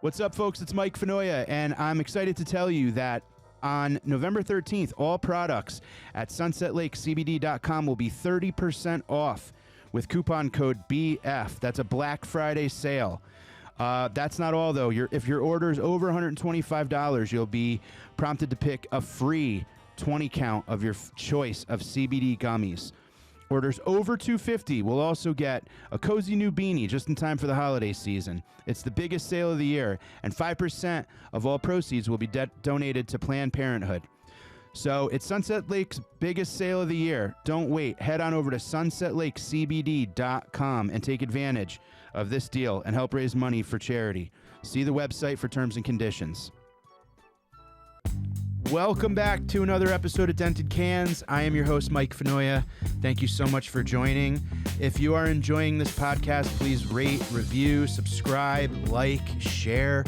What's up, folks? It's Mike Fanoia, and I'm excited to tell you that on November 13th, all products at sunsetlakecbd.com will be 30% off with coupon code BF. That's a Black Friday sale. That's not all, though. If your order is over $125, you'll be prompted to pick a free 20 count of your choice of CBD gummies. Orders over $250 will also get a cozy new beanie just in time for the holiday season. It's the biggest sale of the year, and 5% of all proceeds will be donated to Planned Parenthood. So it's Sunset Lake's biggest sale of the year. Don't wait. Head on over to sunsetlakecbd.com and take advantage of this deal and help raise money for charity. See the website for terms and conditions. Welcome back to another episode of Dented Cans. I am your host, Mike Fanoia. Thank you so much for joining. If you are enjoying this podcast, please rate, review, subscribe, like, share.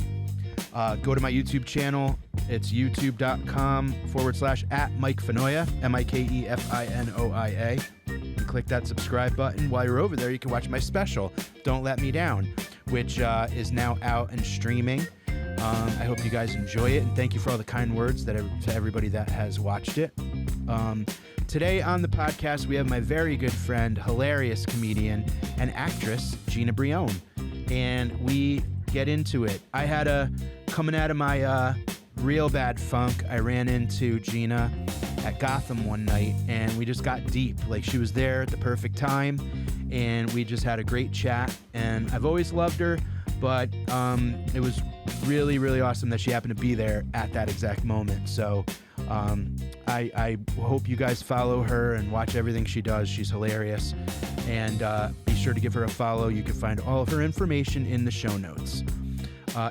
Go to my YouTube channel. It's youtube.com/@Mike Fanoia, MikeFinoia. And click that subscribe button. While you're over there, you can watch my special, Don't Let Me Down, which is now out and streaming. I hope you guys enjoy it, and thank you for all the kind words to everybody that has watched it. Today on the podcast, we have my very good friend, hilarious comedian and actress, Gina Brillon, and we get into it. I had coming out of my real bad funk, I ran into Gina at Gotham one night, and we just got deep. Like, she was there at the perfect time, and we just had a great chat, and I've always loved her, but it was really, really awesome that she happened to be there at that exact moment. So I hope you guys follow her and watch everything she does. She's hilarious. And be sure to give her a follow. You can find all of her information in the show notes.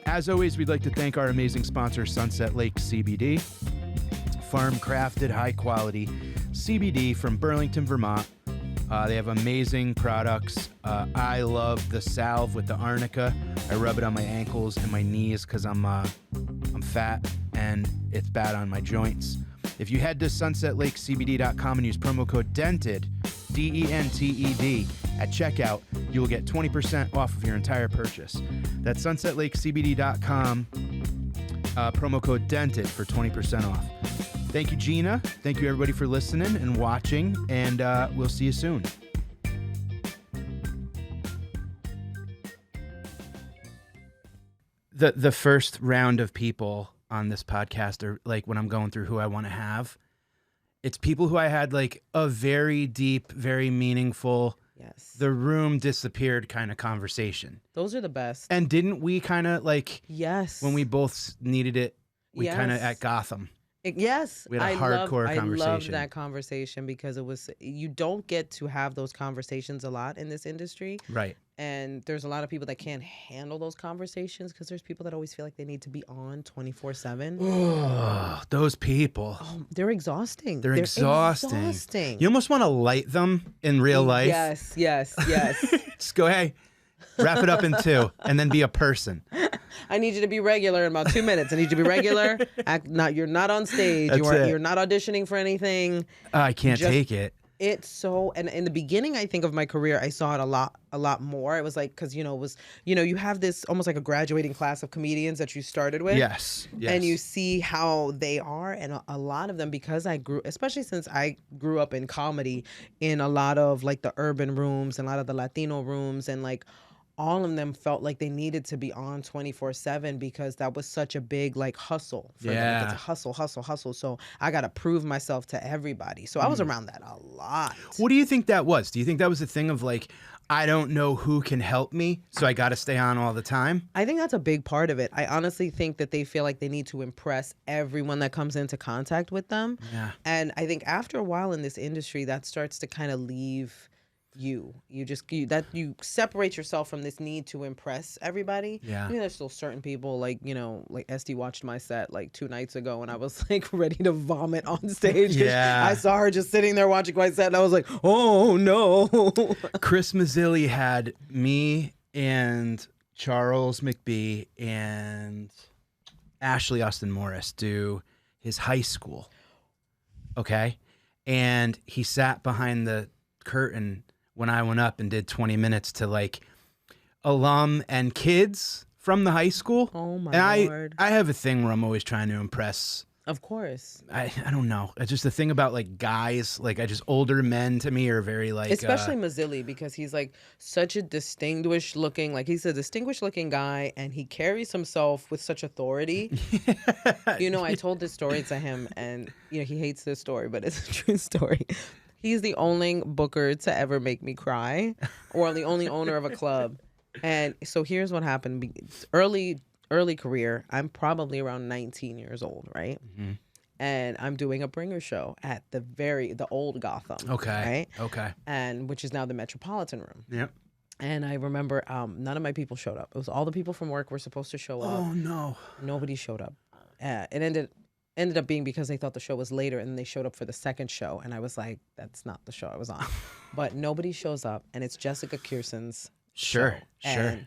As always, we'd like to thank our amazing sponsor, Sunset Lake CBD. Farm-crafted, high-quality CBD from Burlington, Vermont. They have amazing products. I love the salve with the arnica. I rub it on my ankles and my knees because I'm fat and it's bad on my joints. If you head to sunsetlakecbd.com and use promo code DENTED, DENTED, at checkout, you will get 20% off of your entire purchase. That's sunsetlakecbd.com, promo code DENTED for 20% off. Thank you, Gina. Thank you, everybody, for listening and watching, and we'll see you soon. The first round of people on this podcast are, like, when I'm going through who I want to have, it's people who I had, like, a very deep, very meaningful, yes, the room disappeared kind of conversation. Those are the best. And didn't we kind of, like, yes, when we both needed it, we yes, kind of at Gotham. Yes, we had a hardcore conversation. I love that conversation because you don't get to have those conversations a lot in this industry. Right. And there's a lot of people that can't handle those conversations because there's people that always feel like they need to be on 24/7. Oh, those people. Oh, they're exhausting. They're exhausting. You almost want to light them in real life. Yes. Just go, hey, wrap it up in 2 and then be a person. I need you to be regular in about 2 minutes. I need you to be regular. You're not on stage. You're not auditioning for anything. I can't take it. It's so, and in the beginning, I think of my career, I saw it a lot more. It was like, because, you have this almost like a graduating class of comedians that you started with. Yes. And you see how they are. And a lot of them, because especially since I grew up in comedy, in a lot of like the urban rooms and a lot of the Latino rooms, and like all of them felt like they needed to be on 24/7 because that was such a big like hustle for them. Like, it's a hustle. So I got to prove myself to everybody. So I was around that a lot. What do you think that was? Do you think that was a thing of like, I don't know who can help me, so I got to stay on all the time? I think that's a big part of it. I honestly think that they feel like they need to impress everyone that comes into contact with them. Yeah. And I think after a while in this industry, that starts to kind of leave you separate yourself from this need to impress everybody. Yeah. I mean, there's still certain people like Esty watched my set like 2 nights ago and I was like ready to vomit on stage. Yeah. I saw her just sitting there watching my set and I was like, oh no. Chris Mazzilli had me and Charles McBee and Ashley Austin Morris do his high school. Okay. And he sat behind the curtain when I went up and did 20 minutes to like alum and kids from the high school. Oh my and Lord. I have a thing where I'm always trying to impress. Of course. I don't know. It's just the thing about like guys, like I just older men to me are very like Especially Mazzilli, because he's like such a distinguished looking, like he's a distinguished looking guy, and he carries himself with such authority. You know, I told this story to him, and you know he hates this story, but it's a true story. He's the only booker to ever make me cry, or the only owner of a club. And so here's what happened. Early career, I'm probably around 19 years old, right? Mm-hmm. And I'm doing a bringer show at the old Gotham. Okay. Right? Okay. And which is now the Metropolitan Room. Yep. And I remember none of my people showed up. It was all the people from work were supposed to show up. Oh no. Nobody showed up. It ended up being because they thought the show was later, and they showed up for the second show. And I was like, that's not the show I was on. But nobody shows up, and it's Jessica Kierson's Sure. show. Sure. And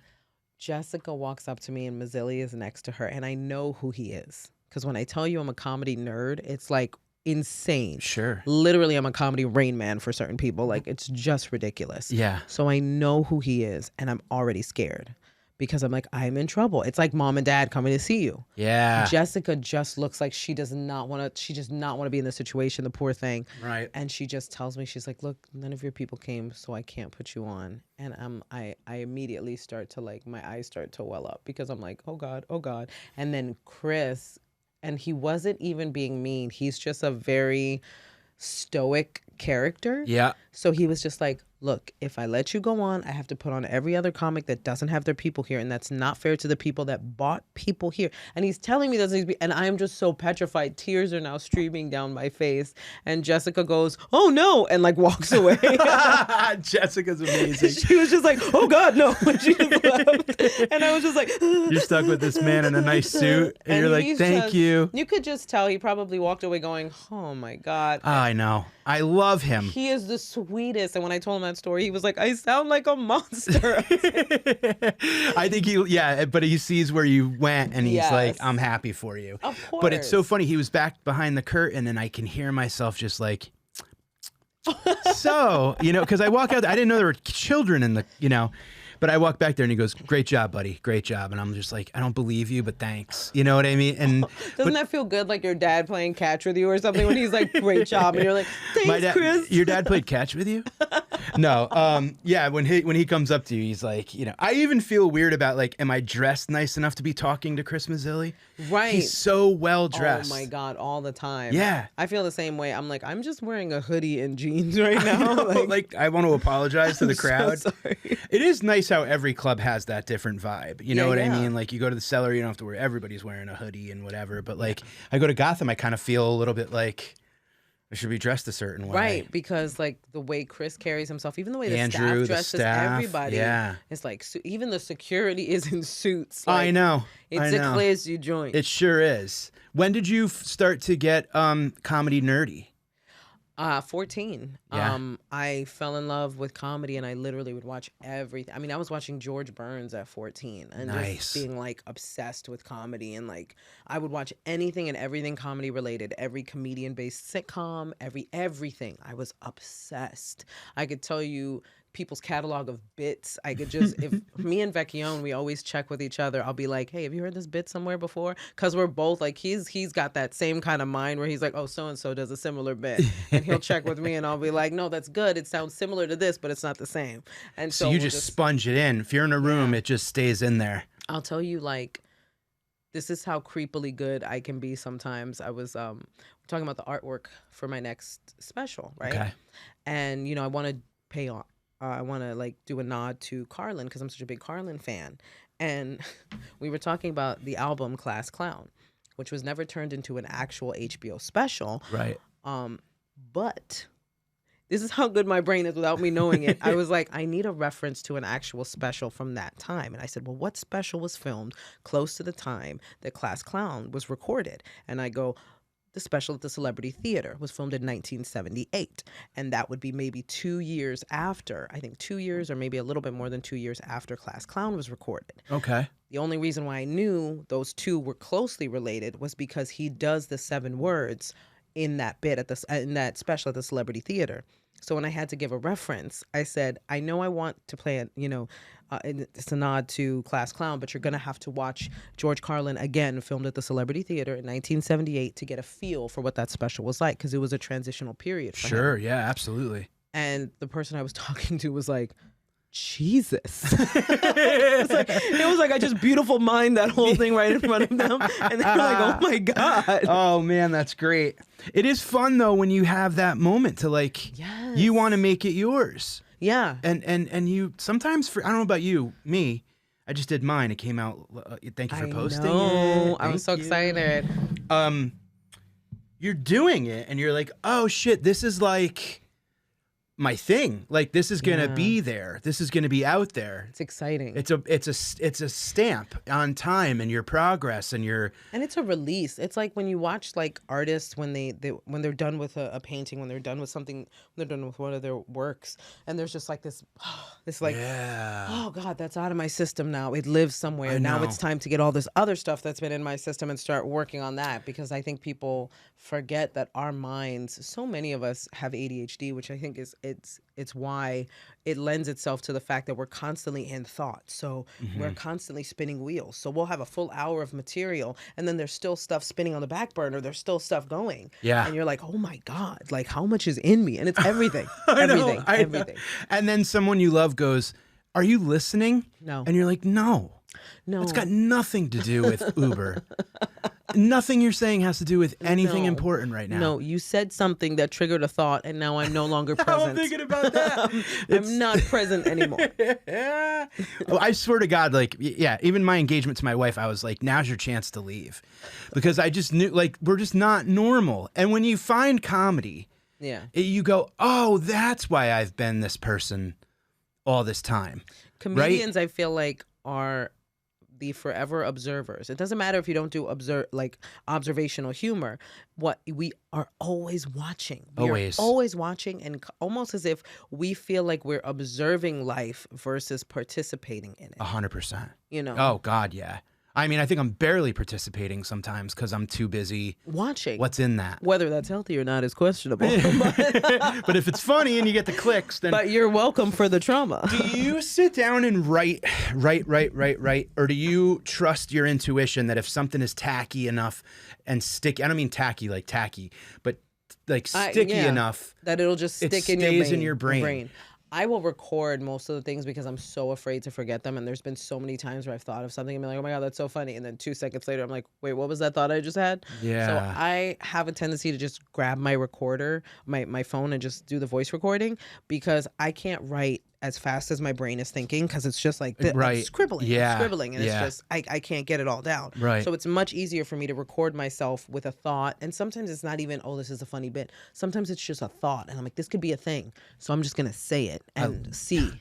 Jessica walks up to me, and Mazzilli is next to her, and I know who he is. Because when I tell you I'm a comedy nerd, it's like insane. Sure. Literally, I'm a comedy Rain Man for certain people. Like, it's just ridiculous. Yeah. So I know who he is, and I'm already scared because I'm like, I'm in trouble. It's like mom and dad coming to see you. Yeah. Jessica just looks like she does not want to be in this situation, the poor thing. Right. And she just tells me, she's like, look, none of your people came, so I can't put you on. And I immediately start to like, my eyes start to well up because I'm like, oh God, oh God. And then Chris, and he wasn't even being mean. He's just a very stoic character. Yeah. So he was just like, look, if I let you go on, I have to put on every other comic that doesn't have their people here. And that's not fair to the people that bought people here. And he's telling me that, and I'm just so petrified. Tears are now streaming down my face. And Jessica goes, oh no, and like walks away. Jessica's amazing. She was just like, oh God, no. And she just left. And I was just like, You're stuck with this man in a nice suit. And you're like, thank you. You could just tell he probably walked away going, oh my God. I know. I love him. He is the sweetest. And when I told him that story, he was like, I sound like a monster. I think but he sees where you went and he's like, I'm happy for you. Of course. But it's so funny. He was back behind the curtain and I can hear myself just like, so, because I walk out, I didn't know there were children in the, but I walk back there and he goes, great job, buddy. Great job. And I'm just like, I don't believe you, but thanks. You know what I mean? And doesn't that feel good, like your dad playing catch with you or something when he's like, great job. And you're like, thanks, Chris. Your dad played catch with you? No. Yeah. When he comes up to you, he's like, I even feel weird about like, am I dressed nice enough to be talking to Chris Mazzilli? Right. He's so well dressed. Oh my God, all the time. Yeah. I feel the same way. I'm like, I'm just wearing a hoodie and jeans right now. Like I want to apologize to the crowd. So sorry. It is nice how every club has that different vibe. You know what I mean? Like you go to the Cellar, you don't have to wear, everybody's wearing a hoodie and whatever. But like I go to Gotham, I kind of feel a little bit like I should be dressed a certain way. Right, because like the way Chris carries himself, even the way the Andrew, staff dresses everybody. Yeah. It's like, even the security is in suits. Like, I know. It's a classy joint. It sure is. When did you start to get comedy nerdy? 14. Yeah. I fell in love with comedy and I literally would watch everything. I mean, I was watching George Burns at 14 and just being like obsessed with comedy, and like I would watch anything and everything comedy related, every comedian based sitcom, everything. I was obsessed. I could tell you people's catalog of bits. I could just, if me and Vecchione, we always check with each other. I'll be like, hey, have you heard this bit somewhere before? Because we're both like, he's got that same kind of mind where he's like, oh, so-and-so does a similar bit. And he'll check with me and I'll be like, no, that's good. It sounds similar to this, but it's not the same. And so you just sponge it in. If you're in a room, it just stays in there. I'll tell you, like, this is how creepily good I can be sometimes. I was talking about the artwork for my next special, right? Okay. And, I want to pay off. I want to like do a nod to Carlin because I'm such a big Carlin fan. And we were talking about the album Class Clown, which was never turned into an actual HBO special. Right. But this is how good my brain is without me knowing it. I was like, I need a reference to an actual special from that time. And I said, well, what special was filmed close to the time that Class Clown was recorded? And I go, the special at the Celebrity Theater was filmed in 1978. And that would be maybe 2 years after, I think 2 years or maybe a little bit more than 2 years after Class Clown was recorded. Okay. The only reason why I knew those two were closely related was because he does the 7 words in that bit in that special at the Celebrity Theater. So when I had to give a reference, I said, I know I want to play it, and it's a nod to Class Clown, but you're going to have to watch George Carlin again, filmed at the Celebrity Theater in 1978 to get a feel for what that special was like, because it was a transitional period for him. Sure, yeah, absolutely. And the person I was talking to was like, Jesus. it was like I just beautiful mind that whole thing right in front of them. And they were like, oh my God. Oh man, that's great. It is fun though when you have that moment to like, Yes. you want to make it yours. Yeah. And you sometimes, I don't know about you, me, I just did mine. It came out. Thank you for posting know. it. I'm so excited. You're doing it and you're like, oh shit, this is like my thing. Like this is gonna be there. This is gonna be out there. It's exciting. It's a stamp on time and your progress and your. And it's a release. It's like when you watch like artists when when they're done with a painting, when they're done with something, when they're done with one of their works, and there's just like this like, oh God, that's out of my system now. It lives somewhere. Now it's time to get all this other stuff that's been in my system and start working on that, because I think people forget that our minds, so many of us have ADHD, which I think is it's why it lends itself to the fact that we're constantly in thought. So we're constantly spinning wheels. So we'll have a full hour of material and then there's still stuff spinning on the back burner. There's still stuff going. Yeah. And you're like, oh my God, like how much is in me? And it's everything. I know. Everything. And then someone you love goes, are you listening? No. And you're like, no. It's got nothing to do with Uber. Nothing you're saying has to do with anything important right now. No, you said something that triggered a thought, and now I'm no longer present. I'm thinking about that. I'm not present anymore. Yeah. Oh, I swear to God, like, yeah, even my engagement to my wife, I was like, now's your chance to leave. Because I just knew, like, we're just not normal. And when you find comedy, you go, oh, that's why I've been this person all this time. Comedians, right? I feel like, are the forever observers. It doesn't matter if you don't do observational humor. What we are always watching. We're always watching, and almost as if we feel like we're observing life versus participating in it. 100%. You know? Oh God, yeah. I mean, I think I'm barely participating sometimes because I'm too busy watching what's in that. Whether that's healthy or not is questionable. But if it's funny and you get the clicks, then. But you're welcome for the trauma. Do you sit down and write, or do you trust your intuition that if something is tacky enough and sticky? I don't mean tacky like tacky, but like sticky enough that it'll just stick in your brain. I will record most of the things because I'm so afraid to forget them. And there's been so many times where I've thought of something and been like, oh my God, that's so funny. And then 2 seconds later, I'm like, wait, what was that thought I just had? Yeah. So I have a tendency to just grab my recorder, my phone, and just do the voice recording, because I can't write as fast as my brain is thinking, because it's just like I'm scribbling, and it's just I can't get it all down. Right. So it's much easier for me to record myself with a thought, and sometimes it's not even, oh, this is a funny bit. Sometimes it's just a thought, and I'm like, this could be a thing. So I'm just gonna say it and see.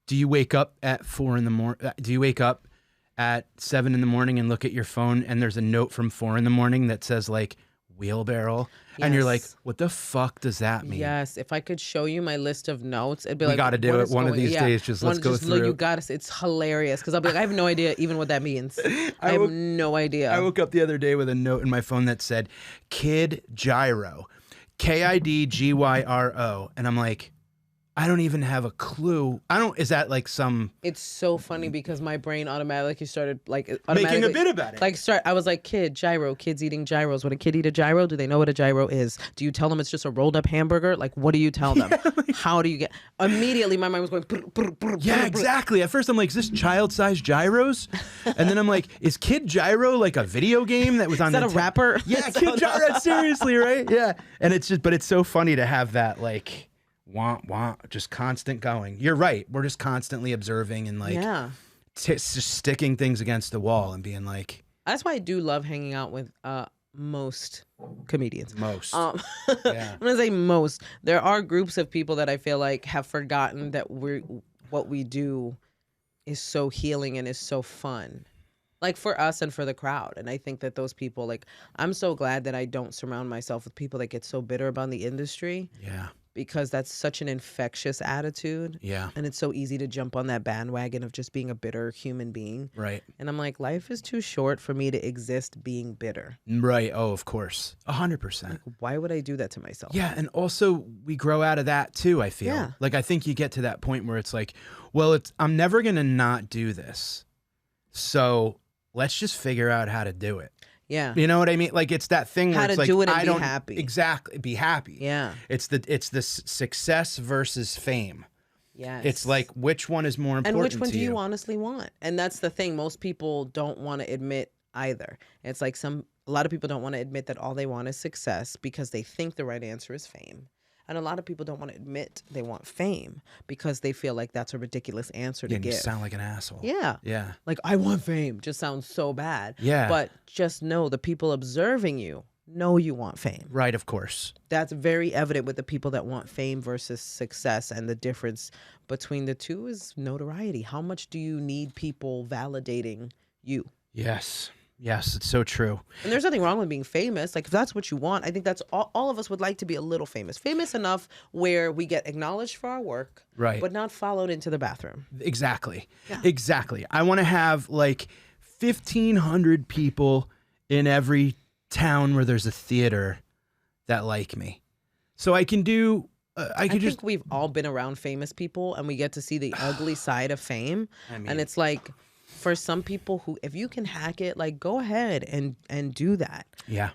Do you wake up at 4 in the morning? Do you wake up at 7 in the morning and look at your phone and there's a note from 4 in the morning that says like wheelbarrow? Yes. And you're like, what the fuck does that mean? Yes. If I could show you my list of notes, it'd be we got to do it one of these days. Let's go through. You got to. It's hilarious, because I'll be like, I have no idea even what that means. I have no idea. I woke up the other day with a note in my phone that said Kid Gyro, KIDGYRO. And I'm like, I don't even have a clue. Is that like some... It's so funny because my brain automatically started making a bit about it. I was like, kid, gyro, kids eating gyros. When a kid eat a gyro, do they know what a gyro is? Do you tell them it's just a rolled up hamburger? Like, what do you tell them? How do you get... Immediately my mind was going... Yeah, exactly. At first I'm like, is this child-sized gyros? And then I'm like, is Kid Gyro like a video game that was on... Is that a rapper? Yeah, Kid Gyro, seriously, right? Yeah. And it's just, but it's so funny to have that like... just constant going. You're right. We're just constantly observing and like just sticking things against the wall and being like. That's why I do love hanging out with most comedians. Most. I'm gonna say most. There are groups of people that I feel like have forgotten that what we do is so healing and is so fun. Like for us and for the crowd. And I think that those people, like, I'm so glad that I don't surround myself with people that get so bitter about the industry. Yeah. because that's such an infectious attitude. Yeah. And it's so easy to jump on that bandwagon of just being a bitter human being. Right. And I'm like, life is too short for me to exist being bitter. Right. Oh, of course. 100%. Like, why would I do that to myself? Yeah. And also we grow out of that too, I feel. Yeah. Like, I think you get to that point where it's like, well, I'm never going to not do this. So let's just figure out how to do it. Yeah. You know what I mean? Like, it's that thing where How it's to like, do it and I be don't happy. exactly be happy. Yeah. It's the success versus fame. Yes. It's like, which one is more important and which one to do you honestly want? And that's the thing. Most people don't want to admit either. It's like a lot of people don't want to admit that all they want is success because they think the right answer is fame. And a lot of people don't want to admit they want fame because they feel like that's a ridiculous answer to Yeah, and you give. sound like an asshole. Yeah. Yeah. Like, I want fame just sounds so bad. Yeah. But just know the people observing you know you want fame. Right, of course. That's very evident with the people that want fame versus success. And the difference between the two is notoriety. How much do you need people validating you? Yes. Yes, it's so true. And there's nothing wrong with being famous. Like, if that's what you want, I think that's all of us would like to be a little famous. Famous enough where we get acknowledged for our work, Right. but not followed into the bathroom. Exactly. Yeah. Exactly. I want to have like 1,500 people in every town where there's a theater that like me. So I can do, I think we've all been around famous people and we get to see the ugly side of fame. I mean, And it's like, for some people who, if you can hack it, like, go ahead and do that. yeah.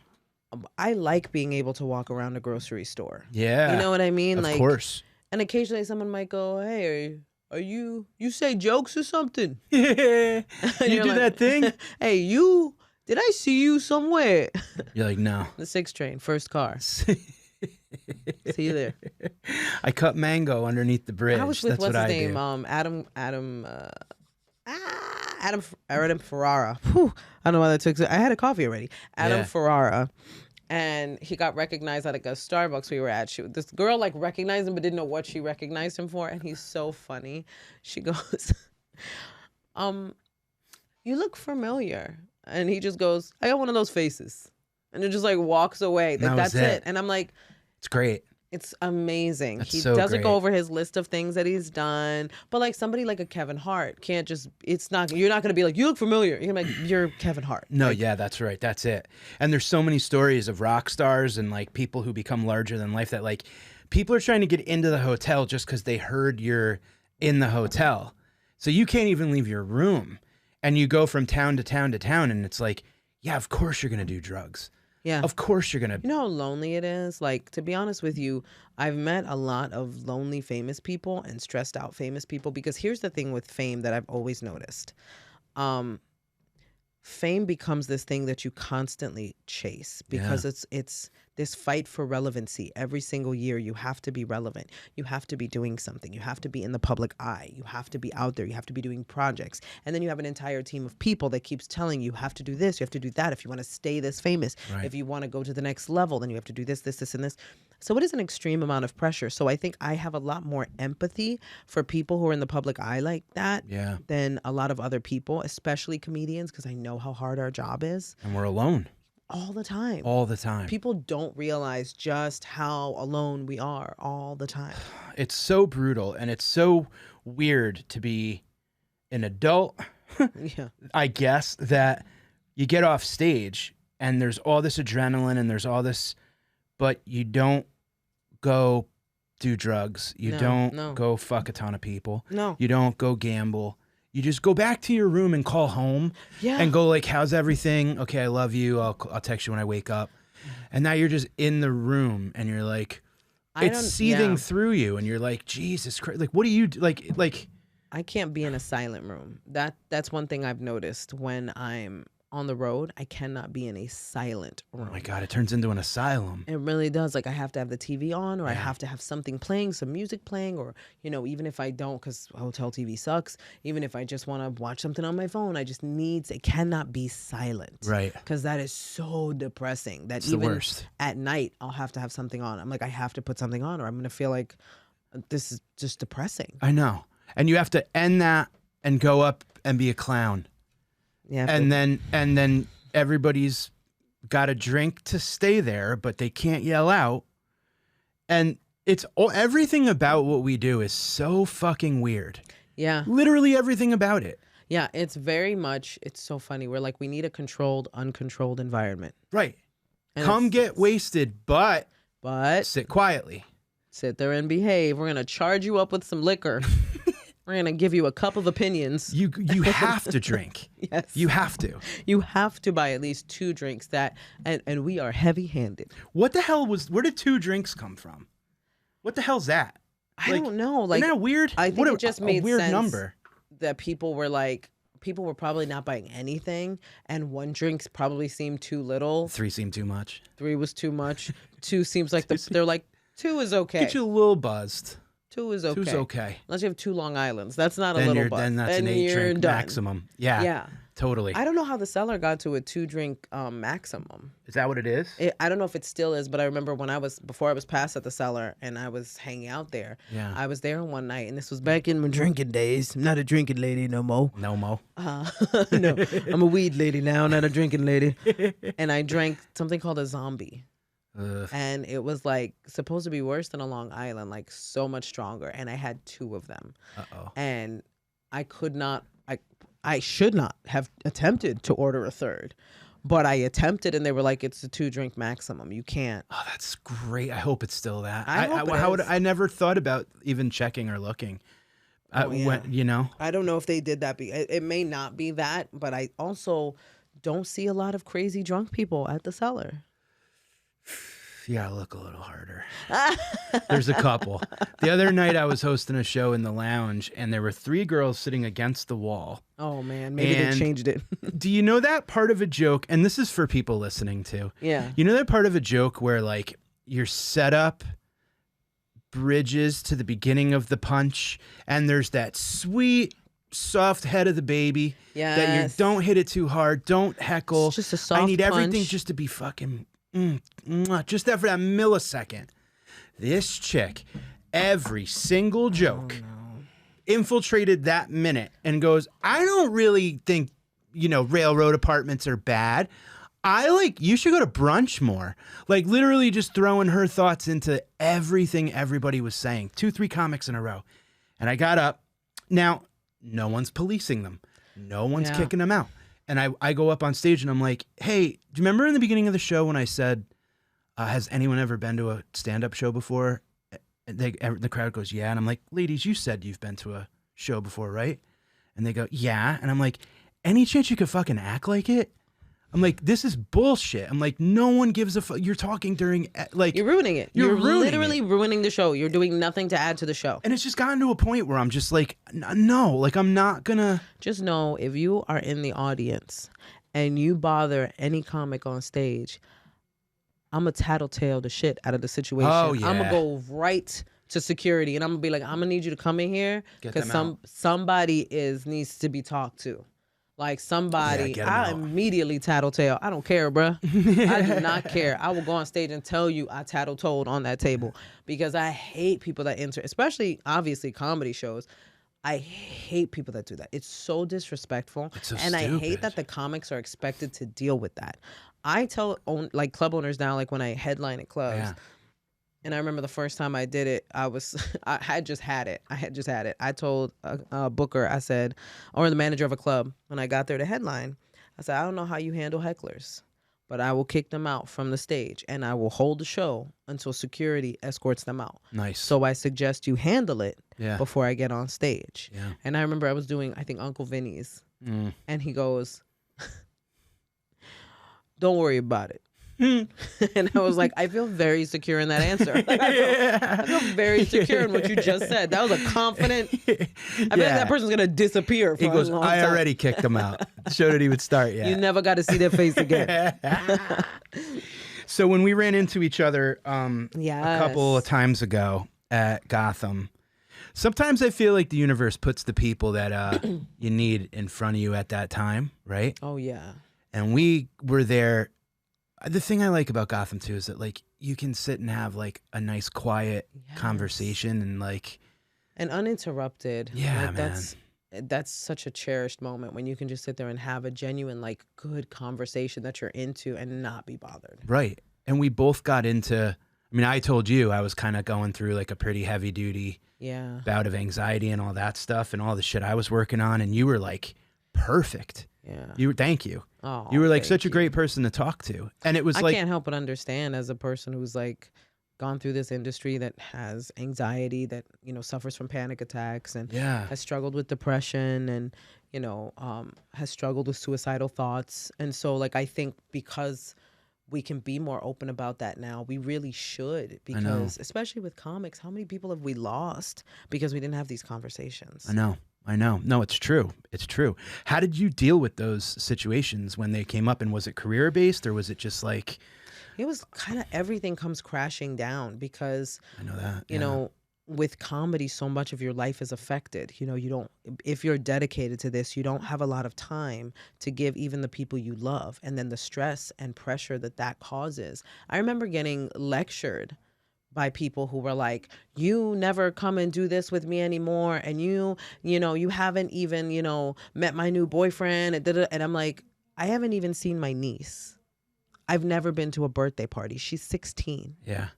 I like being able to walk around a grocery store. Yeah. You know what I mean? Of Like, course. and occasionally someone might go, hey, are you say jokes or something? you you're do like, that thing? Hey, did I see you somewhere? You're like, no. The 6 train, first car. See you there. I cut mango underneath the bridge. I was with, That's what's what his I name? do. Adam Ferrara. Whew, I don't know why that took. I had a coffee already. Adam Yeah. Ferrara, and he got recognized at like a Starbucks we were at. This girl like recognized him but didn't know what she recognized him for, and he's so funny. She goes, you look familiar, and he just goes, I got one of those faces, and it just like walks away. Like, That was that's it. it. And I'm like, It's great. it's amazing. That's He so doesn't go great. over his list of things that he's done. But like somebody like a Kevin Hart can't just, you're not going to be like, you look familiar. You're like, you're Kevin Hart. No, Like, yeah, that's right. That's it. And there's so many stories of rock stars and like people who become larger than life that like people are trying to get into the hotel just because they heard you're in the hotel. So you can't even leave your room. And you go from town to town to town and it's like, yeah, of course you're going to do drugs. Yeah. Of course you're going to. You know how lonely it is? Like, to be honest with you, I've met a lot of lonely famous people and stressed out famous people because here's the thing with fame that I've always noticed. Fame becomes this thing that you constantly chase because it's this fight for relevancy. Every single year you have to be relevant. You have to be doing something. You have to be in the public eye. You have to be out there. You have to be doing projects. And then you have an entire team of people that keeps telling you have to do this, you have to do that if you want to stay this famous. Right. If you want to go to the next level, then you have to do this, and this. So it is an extreme amount of pressure. So I think I have a lot more empathy for people who are in the public eye like that Yeah. than a lot of other people, especially comedians, because I know how hard our job is And we're alone all the time. all the time. People don't realize just how alone we are all the time. It's so brutal and it's so weird to be an adult, Yeah. I guess, that you get off stage and there's all this adrenaline and there's all this, but you don't go do drugs. You don't No. go fuck a ton of people. No. You don't go gamble. You just go back to your room and call home Yeah. and go like, how's everything? Okay, I love you. I'll text you when I wake up. And now you're just in the room and you're like, it's seething through you and you're like, Jesus Christ. Like, what do you do? Like, I can't be in a silent room. That's one thing I've noticed when I'm on the road. I cannot be in a silent room. oh my God, it turns into an asylum. It really does. Like, I have to have the TV on, or I Yeah. have to have something playing, some music playing, or, even if I don't, because hotel TV sucks, even if I just want to watch something on my phone, it cannot be silent. Right. Because that is so depressing that It's the even worst. at night, I'll have to have something on. I'm like, I have to put something on, or I'm going to feel like this is just depressing. I know. And you have to end that and go up and be a clown. Yeah. And then everybody's got a drink to stay there, but they can't yell out. And Everything about what we do is so fucking weird. Yeah. Literally everything about it. Yeah, it's so funny. We're like, we need a controlled, uncontrolled environment. Right. And Come get wasted, but sit quietly. Sit there and behave. We're going to charge you up with some liquor. We're going to give you a cup of opinions. You have to drink. Yes. You have to. You have to buy at least 2 drinks and we are heavy-handed. What the hell where did 2 drinks come from? What the hell's that? I don't know. Like, isn't that weird? I think it just made weird sense number. that people were probably not buying anything, and 1 drink probably seemed too little. 3 seemed too much. 3 was too much. 2 seems like they're like 2 is okay. Get you a little buzzed. 2 is okay. 2's okay. Unless you have 2 Long Islands, that's not a little buzz. Then that's an 8-drink maximum. Yeah. Yeah. Totally. I don't know how the cellar got to a 2-drink maximum. Is that what it is? I don't know if it still is, but I remember before I was passed at the cellar and I was hanging out there. Yeah. I was there one night, and this was back in my drinking days. I'm not a drinking lady no more. No mo. No, I'm a weed lady now, not a drinking lady. And I drank something called a zombie. Ugh. And it was like supposed to be worse than a Long Island, like so much stronger. And I had 2 of them. Uh-oh. And I should not have attempted to order a 3rd, but I attempted, and they were like, "It's a 2-drink maximum. You can't." Oh, that's great. I hope it's still that. I never thought about even checking or looking. Yeah. I don't know if they did that. It may not be that, but I also don't see a lot of crazy drunk people at the cellar. You gotta look a little harder. There's a couple. The other night I was hosting a show in the lounge, and there were 3 girls sitting against the wall. Oh man, maybe they changed it. Do you know that part of a joke? And this is for people listening too. Yeah. You know that part of a joke where like your setup bridges to the beginning of the punch, and there's that sweet, soft head of the baby. Yes. That you don't hit it too hard, don't heckle. It's just a soft I need everything punch. just to be fucking just there for that millisecond. This chick, every single joke, infiltrated that minute and goes, I don't really think, railroad apartments are bad. You should go to brunch more. Like literally just throwing her thoughts into everything everybody was saying. 2-3 comics in a row. And I got up. Now, no one's policing them. No one's kicking them out. And I go up on stage and I'm like, hey, do you remember in the beginning of the show when I said, has anyone ever been to a stand-up show before? And the crowd goes, yeah. And I'm like, ladies, you said you've been to a show before, right? And they go, yeah. And I'm like, any chance you could fucking act like it? I'm like, this is bullshit. I'm like, no one gives a fuck. You're talking during, like... You're ruining it. You're literally ruining the show. You're doing nothing to add to the show. And it's just gotten to a point where I'm just like, no, like I'm not gonna... Just know, if you are in the audience and you bother any comic on stage, I'm going to tattletale the shit out of the situation. Oh, yeah. I'm going to go right to security, and I'm going to be like, I'm going to need you to come in here because somebody needs to be talked to. Like somebody, I immediately tattletale. I don't care, bruh. I do not care. I will go on stage and tell you I tattletold on that table, because I hate people that enter, especially obviously comedy shows. I hate people that do that. It's so disrespectful. It's so and stupid. I hate that the comics are expected to deal with that. I tell club owners now, like when I headline at clubs, and I remember the first time I did it, I had just had it. I told a booker, I said, or the manager of a club, when I got there to headline, I said, I don't know how you handle hecklers, but I will kick them out from the stage, and I will hold the show until security escorts them out. Nice. So I suggest you handle it before I get on stage. Yeah. And I remember I was doing, I think, Uncle Vinny's, and he goes, don't worry about it. And I was like, I feel very secure in that answer. Like, I feel very secure in what you just said. That was a confident. I feel like that person's gonna disappear. For he goes, a long I time. already kicked him out. Showed that he would start. Yeah. You never got to see their face again. So when we ran into each other a Yes. couple of times ago at Gotham, sometimes I feel like the universe puts the people that you need in front of you at that time, right? Oh yeah. And we were there. The thing I like about Gotham too is that like you can sit and have like a nice quiet conversation and uninterrupted. Yeah, like, man. That's such a cherished moment when you can just sit there and have a genuine, like, good conversation that you're into and not be bothered. Right. And we both got into I mean, I told you I was kind of going through like a pretty heavy duty Yeah. bout of anxiety and all that stuff and all the shit I was working on. And you were like perfect. Yeah. Thank you. Oh, You were like thank such a you. great person to talk to. And it was I like, can't help but understand as a person who's like gone through this industry that has anxiety, that, you know, suffers from panic attacks and yeah, has struggled with depression and, you know, has struggled with suicidal thoughts. And so like, I think because we can be more open about that now, we really should, I know. because especially with comics, how many people have we lost because we didn't have these conversations? I know. No, it's true. It's true. How did you deal with those situations when they came up? And was it career based or was it just like, It was kind of everything comes crashing down because, I know that, you know, with comedy, so much of your life is affected. You know, you don't, if you're dedicated to this, you don't have a lot of time to give even the people you love. And then the stress and pressure that that causes. I remember getting lectured by people who were like, you never come and do this with me anymore. And you know, you haven't even, you know, met my new boyfriend. And I'm like, I haven't even seen my niece. I've never been to a birthday party. She's 16. Yeah.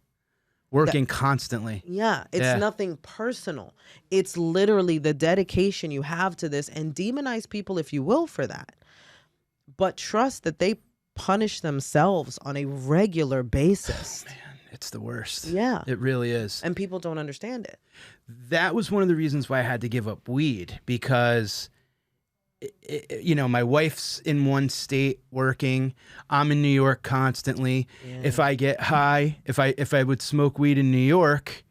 Working constantly. Yeah, it's Yeah. nothing personal. It's literally the dedication you have to this, and demonize people if you will for that. But trust that they punish themselves on a regular basis. Man, it's the worst. Yeah. It really is. And people don't understand it. That was one of the reasons why I had to give up weed, because you know, my wife's in one state working. I'm in New York constantly. Yeah. If I get high, if I would smoke weed in New York,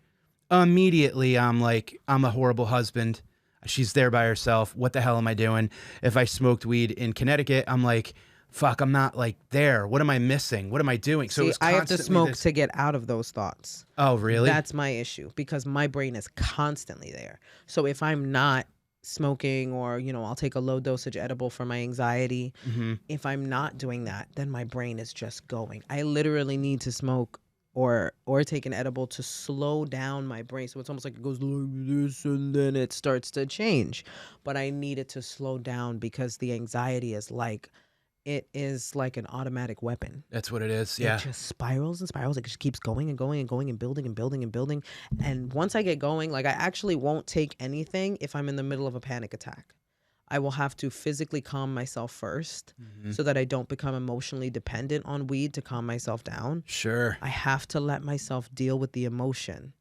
immediately I'm like, I'm a horrible husband. She's there by herself. What the hell am I doing? If I smoked weed in Connecticut, I'm like, fuck, I'm not like there. What am I missing? What am I doing? So See, it's I have to constantly smoke this- to get out of those thoughts. Oh, really? That's my issue, because my brain is constantly there. So if I'm not smoking, or, you know, I'll take a low dosage edible for my anxiety. Mm-hmm. If I'm not doing that, then my brain is just going. I literally need to smoke or take an edible to slow down my brain. So it's almost like it goes like this and then it starts to change. But I need it to slow down because the anxiety is like, it is like an automatic weapon. That's what it is. Yeah. It just spirals and spirals. It just keeps going and going and going and building and building and building. And once I get going, like, I actually won't take anything if I'm in the middle of a panic attack. I will have to physically calm myself first so that I don't become emotionally dependent on weed to calm myself down. Sure. I have to let myself deal with the emotion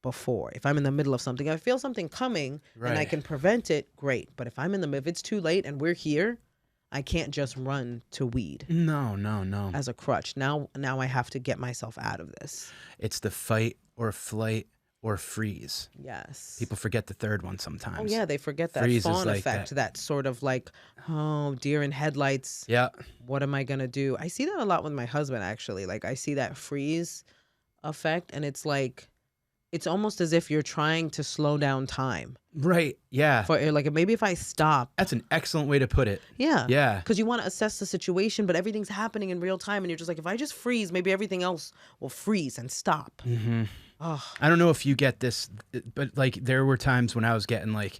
before. If I'm in the middle of something, I feel something coming and I Right. can prevent it, great. But if I'm in the if it's too late and we're here, I can't just run to weed No. as a crutch. Now I have to get myself out of this. It's the fight or flight or freeze. Yes. People forget the third one sometimes. Oh yeah, they forget that Freeze is fawn like effect, that. that sort of like, oh, deer in headlights. Yeah. What am I gonna do? I see that a lot with my husband, actually. Like, I see that freeze effect, and it's like, it's almost as if you're trying to slow down time. Right. Yeah. For like, maybe if I stop. That's an excellent way to put it. Yeah. Yeah. Because you want to assess the situation, but everything's happening in real time, and you're just like, if I just freeze, maybe everything else will freeze and stop. Mm-hmm. Oh, I don't know if you get this, but like there were times when I was getting like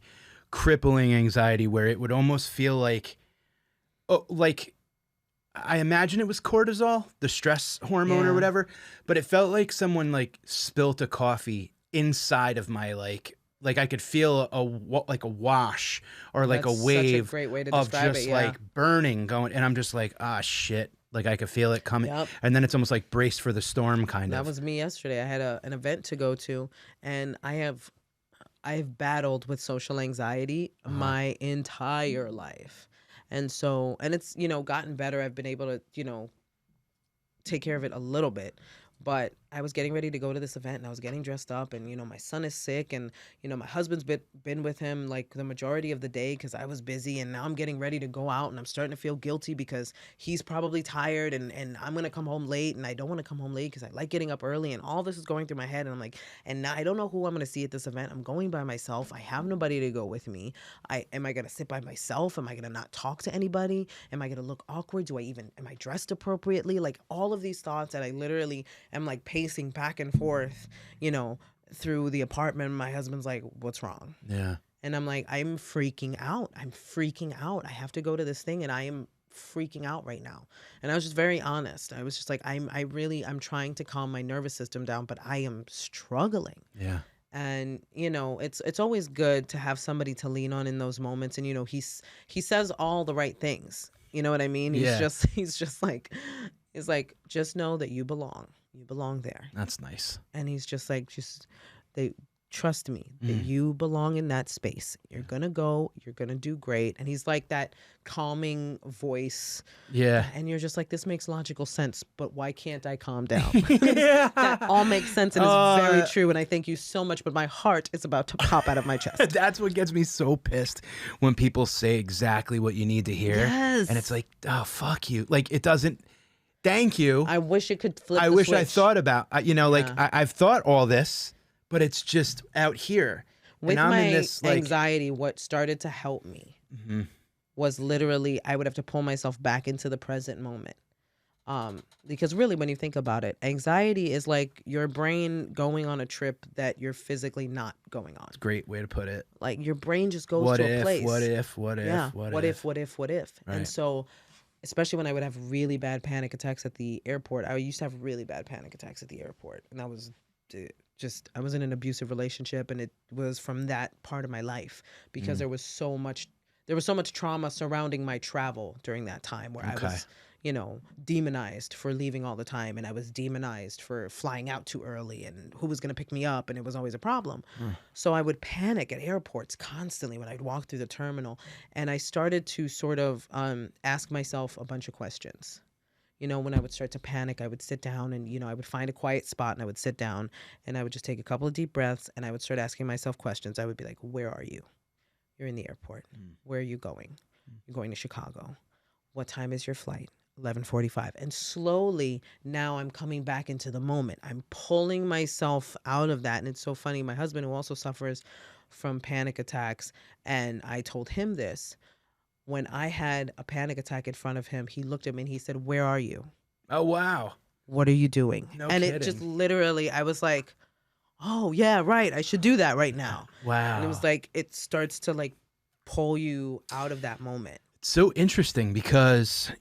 crippling anxiety where it would almost feel like, oh, like I imagine it was cortisol, the stress hormone Yeah. or whatever, but it felt like someone like spilt a coffee inside of my like I could feel like a wash or like that's a wave such a great way to of describe just it. Yeah. like burning going, and I'm just like, ah, shit. Like I could feel it coming, Yep. and then it's almost like brace for the storm kind That of. was me yesterday. I had an event to go to, and I've battled with social anxiety my entire life. And so, and it's, you know, gotten better. I've been able to, you know, take care of it a little bit. But I was getting ready to go to this event, and I was getting dressed up, and, you know, my son is sick, and, you know, my husband's been with him like the majority of the day because I was busy, and now I'm getting ready to go out, and I'm starting to feel guilty because he's probably tired, and I'm going to come home late, and I don't want to come home late because I like getting up early, and all this is going through my head, and I'm like, and now I don't know who I'm going to see at this event. I'm going by myself. I have nobody to go with me. Am I going to sit by myself? Am I going to not talk to anybody? Am I going to look awkward? Am I dressed appropriately? Like, all of these thoughts, and I literally am like pacing back and forth, you know, through the apartment. My husband's like, what's wrong? Yeah. And I'm like, I'm freaking out. I have to go to this thing, and I am freaking out right now. And I was just very honest. I was just like, I'm trying to calm my nervous system down, but I am struggling. Yeah. And it's always good to have somebody to lean on in those moments. And he says all the right things. You know what I mean? Yeah. He's like, just know that you belong there. That's nice. And he's just like, they trust me that you belong in that space. You're gonna do great. And he's like that calming voice. Yeah. And you're just like, this makes logical sense, but why can't I calm down? Yeah. That all makes sense and is very true. And I thank you so much, but my heart is about to pop out of my chest. That's what gets me so pissed when people say exactly what you need to hear. Yes. And it's like, oh, fuck you. Like, it doesn't. Thank you. I wish it could flip I the wish I switch. thought about, I've thought all this, but it's just out here. With and I'm my in this, anxiety, what started to help me was literally I would have to pull myself back into the present moment. Because really, when you think about it, anxiety is like your brain going on a trip that you're physically not going on. Great way to put it. Like your brain just goes to a place. What if? Yeah. What if? Right. And so, especially when I would have really bad panic attacks at the airport, I used to have really bad panic attacks at the airport. And that was I was in an abusive relationship, and it was from that part of my life because there was so much trauma surrounding my travel during that time where I was, demonized for leaving all the time, and I was demonized for flying out too early and who was going to pick me up, and it was always a problem. So I would panic at airports constantly when I'd walk through the terminal, and I started to sort of ask myself a bunch of questions. When I would start to panic, I would sit down and, I would find a quiet spot and I would sit down and I would just take a couple of deep breaths and I would start asking myself questions. I would be like, where are you? You're in the airport. Where are you going? You're going to Chicago. What time is your flight? 11:45. And slowly now I'm coming back into the moment. I'm pulling myself out of that. And it's so funny. My husband, who also suffers from panic attacks, and I told him this. When I had a panic attack in front of him, he looked at me and he said, where are you? Oh, wow. What are you doing? No and kidding. It just literally, I was like, oh, yeah, right. I should do that right now. Wow. And it was like, it starts to like pull you out of that moment. It's so interesting because,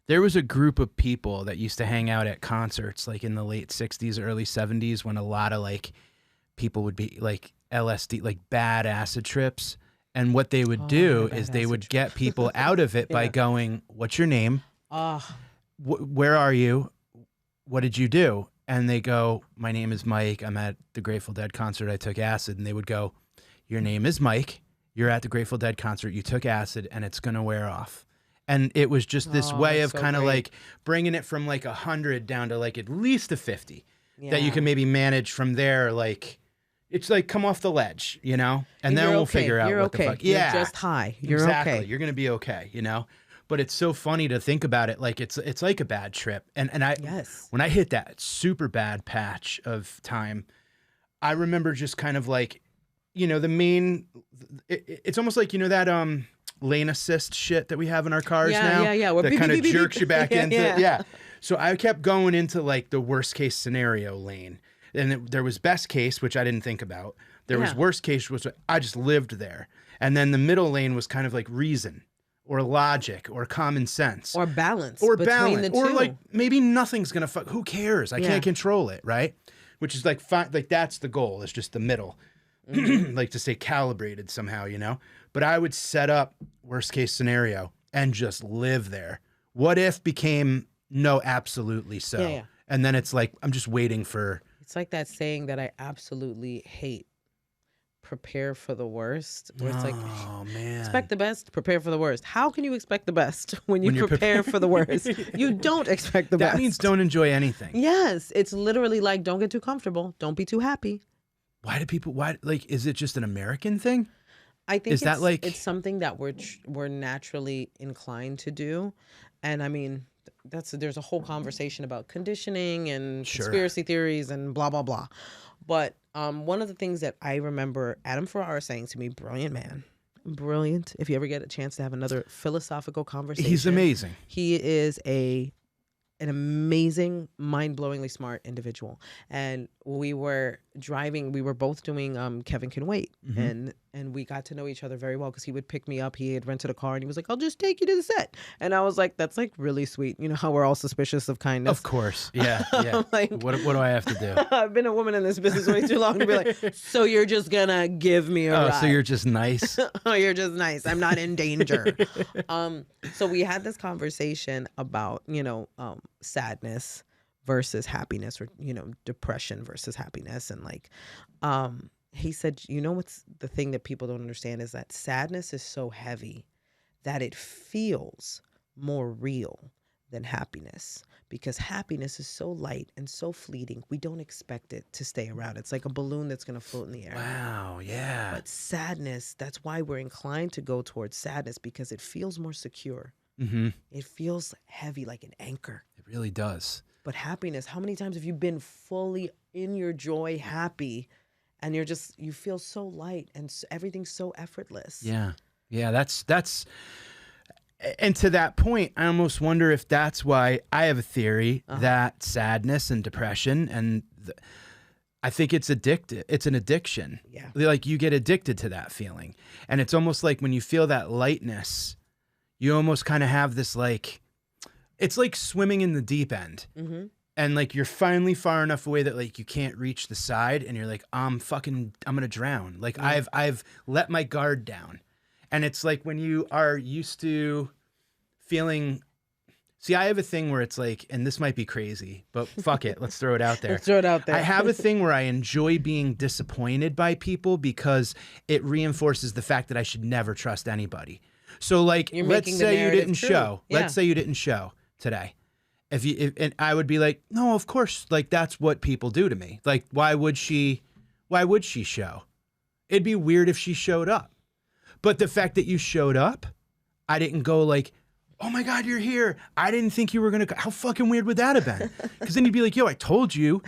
there was a group of people that used to hang out at concerts like in the late 60s, early 70s when a lot of like people would be like LSD, like bad acid trips. And what they would do is they would get people out of it by going, what's your name? Where are you? What did you do? And they go, my name is Mike. I'm at the Grateful Dead concert. I took acid. And they would go, your name is Mike. You're at the Grateful Dead concert. You took acid and it's going to wear off. And it was just this way of kind of like bringing it from like 100 down to like at least a 50 that you can maybe manage from there. Like, it's like, come off the ledge, and then we'll figure out what the fuck. Yeah, you're just high. You're exactly. okay. You're gonna be okay, But it's so funny to think about it. Like it's like a bad trip. And when I hit that super bad patch of time, I remember just kind of like, it's almost like that lane assist shit that we have in our cars now. Yeah. That kind of jerks you back into yeah. Yeah. So I kept going into like the worst case scenario lane. And there was best case, which I didn't think about. There was worst case, which I just lived there. And then the middle lane was kind of like reason or logic or common sense. Or balance. Or between balance. the two. Or like maybe nothing's going to fuck. Who cares? I can't control it, right? Which is like, like that's the goal. It's just the middle. Like to stay calibrated somehow, But I would set up worst case scenario and just live there. What if became no, absolutely so. Yeah. And then it's like, I'm just waiting for... It's like that saying that I absolutely hate. Prepare for the worst. Where it's like, man. Expect the best, prepare for the worst. How can you expect the best when you prepare for the worst? You don't expect the best. That means don't enjoy anything. Yes. It's literally like, don't get too comfortable. Don't be too happy. Is it just an American thing? I think it's something that we're naturally inclined to do. And I mean, there's a whole conversation about conditioning and conspiracy theories and blah, blah, blah. But one of the things that I remember Adam Ferrara saying to me, brilliant man, brilliant. If you ever get a chance to have another philosophical conversation. He's amazing. He is an amazing, mind-blowingly smart individual. And we were driving, we were both doing Kevin Can Wait. And and we got to know each other very well because he would pick me up. He had rented a car and he was like, I'll just take you to the set. And I was like, that's like really sweet. You know how we're all suspicious of kindness. Of course. Yeah. Yeah. Like, what do I have to do? I've been a woman in this business way too long to be like, so you're just gonna give me a ride. So you're just nice. Oh, you're just nice. I'm not in danger. So we had this conversation about, sadness versus happiness, or, depression versus happiness. And like, he said, what's the thing that people don't understand is that sadness is so heavy that it feels more real than happiness, because happiness is so light and so fleeting. We don't expect it to stay around. It's like a balloon that's going to float in the air. Wow. Yeah. But sadness, that's why we're inclined to go towards sadness, because it feels more secure. Mm-hmm. It feels heavy, like an anchor. It really does. But happiness, how many times have you been fully in your joy, happy, and you feel so light and everything's so effortless? Yeah. Yeah. That's, and to that point, I almost wonder if that's why I have a theory that sadness and depression, and I think it's addictive. It's an addiction. Yeah. Like you get addicted to that feeling. And it's almost like when you feel that lightness, you almost kind of have this, like, it's like swimming in the deep end. Mm-hmm. And like you're finally far enough away that like you can't reach the side, and you're like, I'm gonna drown. Like I've let my guard down. And it's like when you are used to feeling, see, I have a thing where it's like, and this might be crazy, but fuck it, let's throw it out there. Let's throw it out there. I have a thing where I enjoy being disappointed by people because it reinforces the fact that I should never trust anybody. So like, let's say you didn't show. Yeah. Let's say you didn't show today. And I would be like, no, of course, like that's what people do to me. Like, why would she show? It'd be weird if she showed up. But the fact that you showed up, I didn't go like, oh my God, you're here. I didn't think you were going to, how fucking weird would that have been? Because then you'd be like, yo, I told you.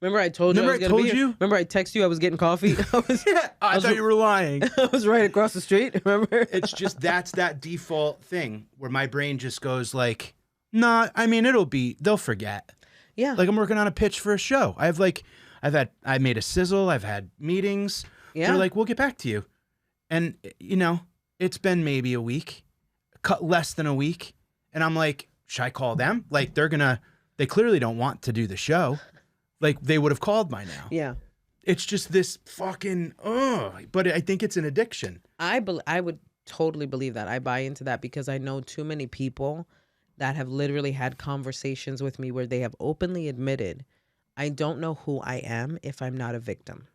Remember I told you I was going to be here? Remember I texted you I was getting coffee? I thought you were lying. I was right across the street, remember? It's just, that's that default thing where my brain just goes like, nah, I mean, they'll forget. Yeah. Like I'm working on a pitch for a show. I made a sizzle. I've had meetings. Yeah. They're like, we'll get back to you. And it's been maybe a week, less than a week. And I'm like, should I call them? Like they clearly don't want to do the show. Like they would have called by now. Yeah. It's just this fucking, but I think it's an addiction. I would totally believe that. I buy into that because I know too many people that have literally had conversations with me where they have openly admitted, I don't know who I am if I'm not a victim.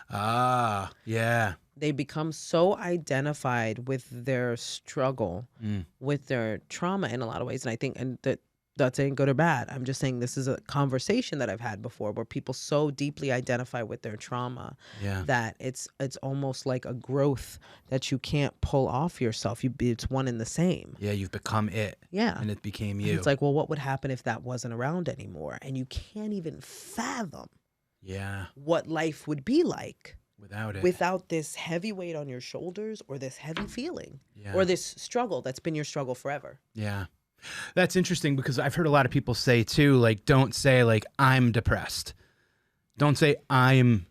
Ah, yeah. They become so identified with their struggle, with their trauma in a lot of ways. And I think, and that's ain't good or bad. I'm just saying this is a conversation that I've had before where people so deeply identify with their trauma that it's almost like a growth that you can't pull off yourself. It's one and the same. Yeah, you've become it. Yeah. And it became you. And it's like, well, what would happen if that wasn't around anymore? And you can't even fathom what life would be like without it. Without this heavy weight on your shoulders or this heavy feeling or this struggle that's been your struggle forever. Yeah. That's interesting because I've heard a lot of people say too, like, don't say like, I'm depressed. Don't say I'm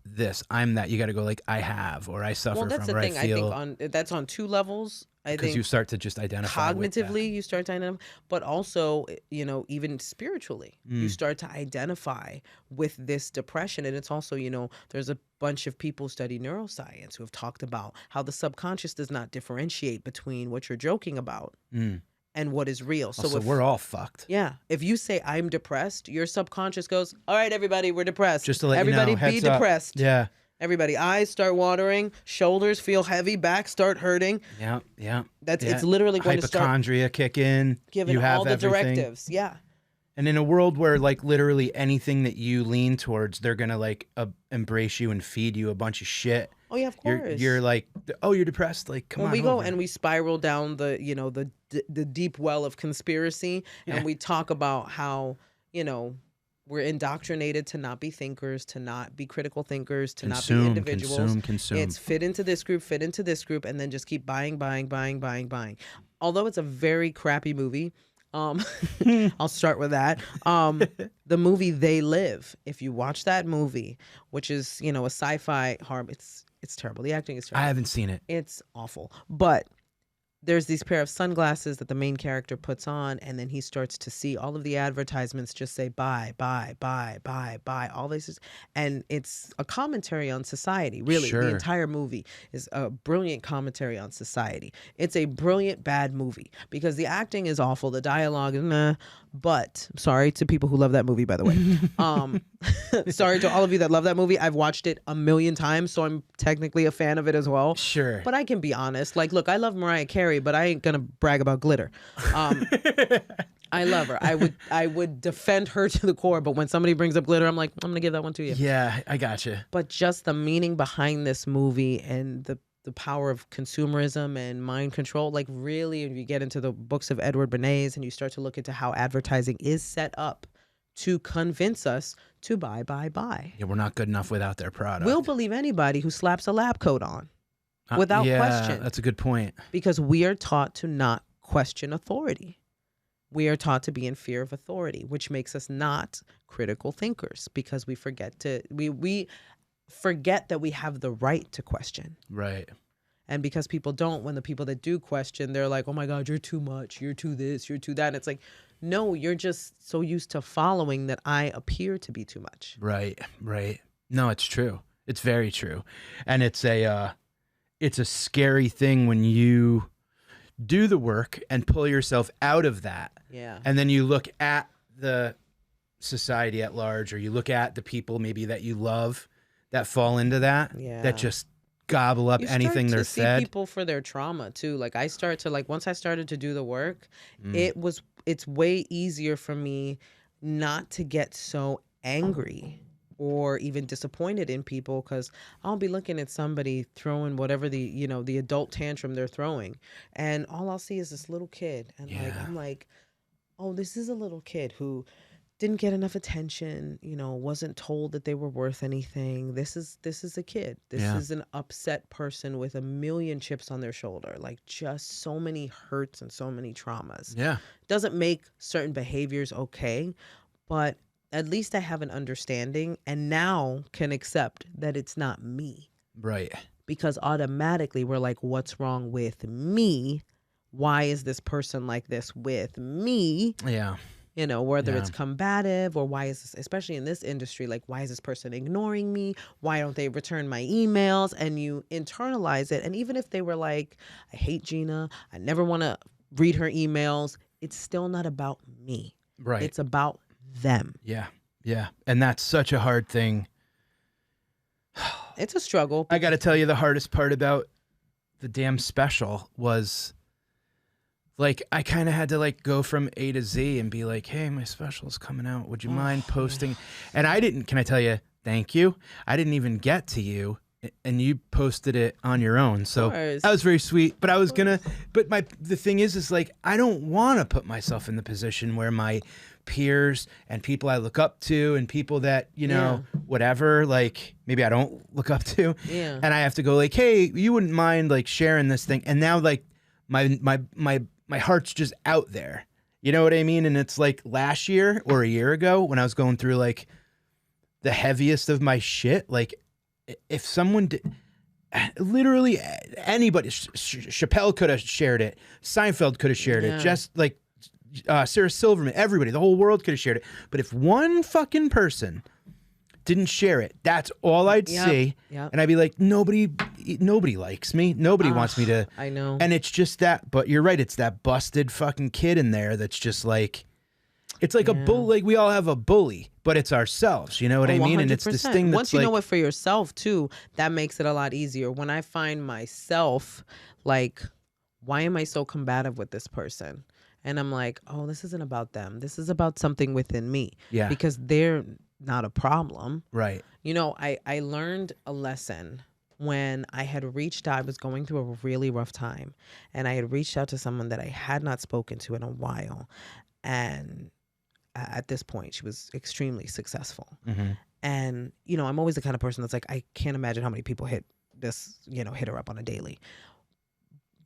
this, I'm that. You got to go like, I have, or I suffer from, that's the or thing. I feel. I think that's on two levels. Because you start to just identify cognitively, you start to identify, but also, even spiritually, you start to identify with this depression. And it's also, there's a bunch of people who study neuroscience who have talked about how the subconscious does not differentiate between what you're joking about and what is real. So we're all fucked. Yeah. If you say I'm depressed, your subconscious goes, all right, everybody, we're depressed. Just to let everybody you know, be depressed. Yeah. Everybody, eyes start watering, shoulders feel heavy, back start hurting. Yeah, yeah. It's literally going to start hypochondria kick in. Giving you have all the everything. directives. Yeah. And in a world where like literally anything that you lean towards, they're gonna like embrace you and feed you a bunch of shit. Oh yeah, of course. You're like, oh, you're depressed. Like, come on. We go and we spiral down the deep well of conspiracy, and we talk about how we're indoctrinated to not be thinkers, to not be critical thinkers, to not be individuals. Consume. It's fit into this group, and then just keep buying. Although it's a very crappy movie, I'll start with that. The movie They Live. If you watch that movie, which is a sci-fi horror, it's It's terrible. The acting is terrible. I haven't seen it. It's awful. But there's these pair of sunglasses that the main character puts on, and then he starts to see all of the advertisements just say buy, buy, buy, buy, buy, all this. And it's a commentary on society, really. Sure. The entire movie is a brilliant commentary on society. It's a brilliant bad movie because the acting is awful, the dialogue is meh, but sorry to people who love that movie, by the way. Sorry to all of you that love that movie. I've watched it a million times, so I'm technically a fan of it as well. Sure. But I can be honest. Like, look, I love Mariah Carey, but I ain't gonna brag about glitter. I love her. I would defend her to the core, but when somebody brings up glitter, I'm like, I'm gonna give that one to you. Yeah, I gotcha. But just the meaning behind this movie and the power of consumerism and mind control, like really, if you get into the books of Edward Bernays and you start to look into how advertising is set up to convince us to buy. Yeah, we're not good enough without their product. We'll believe anybody who slaps a lab coat on without question. That's a good point. Because we are taught to not question authority. We are taught to be in fear of authority, which makes us not critical thinkers because we forget we forget that we have the right to question. Right. And because people don't, when the people that do question, they're like, oh my God, you're too much, you're too this, you're too that. And it's like, no, you're just so used to following that I appear to be too much. Right. No, it's true. It's very true. And it's a scary thing when you do the work and pull yourself out of that. Yeah. And then you look at the society at large, or you look at the people maybe that you love that fall into that, that just gobble up anything they're fed. You start to see people for their trauma too. Like I start to once I started to do the work, it's way easier for me not to get so angry or even disappointed in people, because I'll be looking at somebody throwing whatever the adult tantrum they're throwing, and all I'll see is this little kid, and I'm like, oh, this is a little kid who didn't get enough attention, wasn't told that they were worth anything. This is a kid. This is an upset person with a million chips on their shoulder, like just so many hurts and so many traumas. Yeah. Doesn't make certain behaviors okay, but at least I have an understanding and now can accept that it's not me. Right. Because automatically we're like, what's wrong with me? Why is this person like this with me? Yeah. Whether it's combative or why is this, especially in this industry, like why is this person ignoring me? Why don't they return my emails? And you internalize it. And even if they were like, I hate Gina, I never want to read her emails, it's still not about me. Right. It's about them. Yeah. Yeah. And that's such a hard thing. It's a struggle. I got to tell you, the hardest part about the damn special was, like, I kind of had to go from A to Z and be like, hey, my special's coming out. Would you mind posting? And can I tell you, thank you. I didn't even get to you, and you posted it on your own. So that was very sweet. But I was going to, the thing is like, I don't want to put myself in the position where my peers and people I look up to and people that, whatever, like maybe I don't look up to. Yeah. And I have to go like, hey, you wouldn't mind sharing this thing. And now my heart's just out there. You know what I mean? And it's like last year or a year ago when I was going through the heaviest of my shit, if someone did, literally anybody, Chappelle could have shared it. Seinfeld could have shared it. Just Sarah Silverman, everybody, the whole world could have shared it. But if one fucking person didn't share it, that's all I'd see. Yep. And I'd be like, nobody likes me. Nobody wants me to. I know. And it's just that, but you're right. It's that busted fucking kid in there that's just it's like a bull. Like we all have a bully, but it's ourselves. You know what I mean? 100%. And it's this thing that's once you know it for yourself too, that makes it a lot easier. When I find myself why am I so combative with this person? And I'm like, oh, this isn't about them. This is about something within me. Yeah. Because they're not a problem. Right. I learned a lesson when I had reached out. I was going through a really rough time, and I had reached out to someone that I had not spoken to in a while. And at this point, she was extremely successful. Mm-hmm. And, I'm always the kind of person that's like, I can't imagine how many people hit her up on a daily.